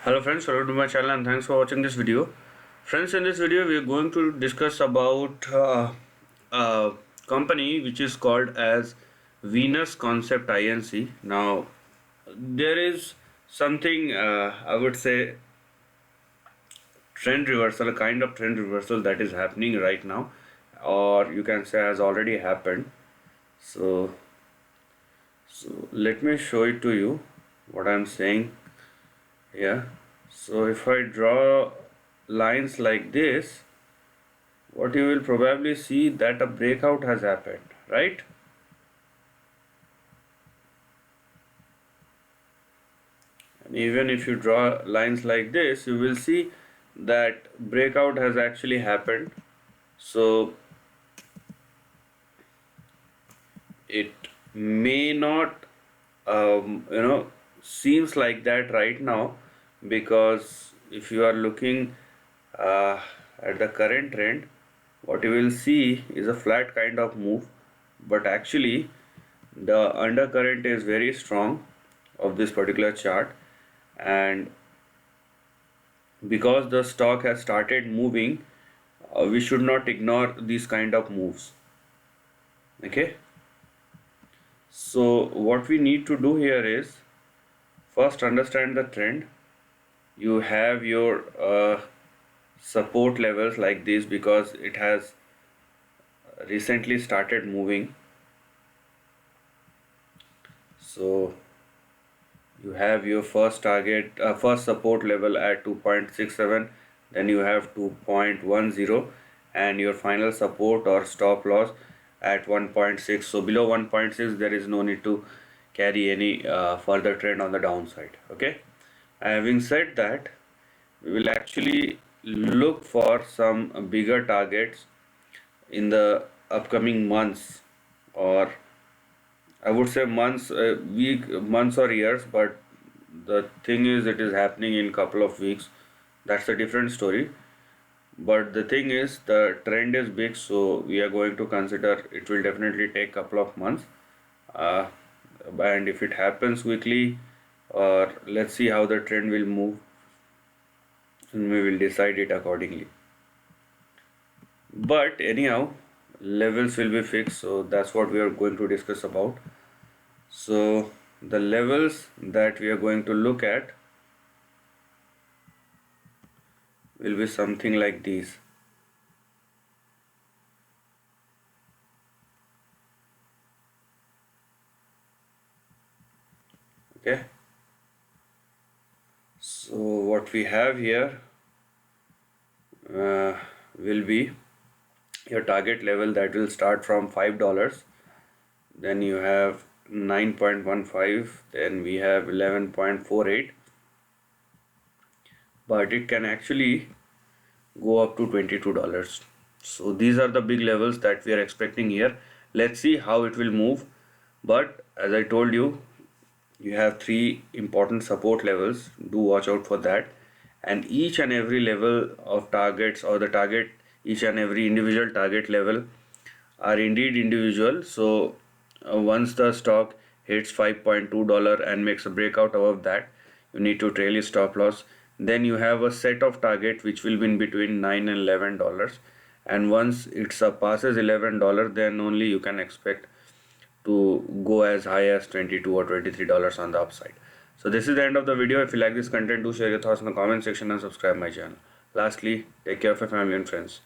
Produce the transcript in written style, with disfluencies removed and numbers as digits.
Hello friends, welcome to my channel and thanks for watching this video. Friends, in this video we are going to discuss about a company which is called as Venus Concept Inc. Now there is something I would say trend reversal, a kind of trend reversal that is happening right now, or you can say has already happened. So let me show it to you what I'm saying here. So if I draw lines like this, what you will probably see that a breakout has happened, right? And even if you draw lines like this, you will see that breakout has actually happened. So it may not seems like that right now, because if you are looking uh, at the current trend, what you will see is a flat kind of move, but actually the undercurrent is very strong of this particular chart. And because the stock has started moving, we should not ignore these kind of moves. Okay, so what we need to do here is first understand the trend. You have your support levels like this because it has recently started moving. So you have your first target, first support level at 2.67, then you have 2.10, and your final support or stop loss at 1.6. So below 1.6 there is no need to carry any further trend on the downside. Okay, having said that, we will actually look for some bigger targets in the upcoming months, or I would say months, months or years. But the thing is, it is happening in couple of weeks. That's a different story. But the thing is, the trend is big, so we are going to consider it will definitely take couple of months. Uh, and if it happens quickly, or let's see how the trend will move, and we will decide it accordingly. But anyhow, levels will be fixed, so that's what we are going to discuss about. So the levels that we are going to look at will be something like these. Okay, so what we have here uh, will be your target level that will start from $5. Then you have 9.15, then we have 11.48, but it can actually go up to $22. So these are the big levels that we are expecting here. Let's see how it will move. But as I told you, you have three important support levels. Do watch out for that. And each and every level of targets, or the target, each and every individual target level are indeed individual. So once the stock hits $5.2 and makes a breakout above that, you need to trail your stop loss. Then you have a set of target which will be in between $9 and $11, and once it surpasses $11, then only you can expect to go as high as $22 or $23 on the upside. So this is the end of the video. If you like this content, do share your thoughts in the comment section and subscribe my channel. Lastly, take care of your family and friends.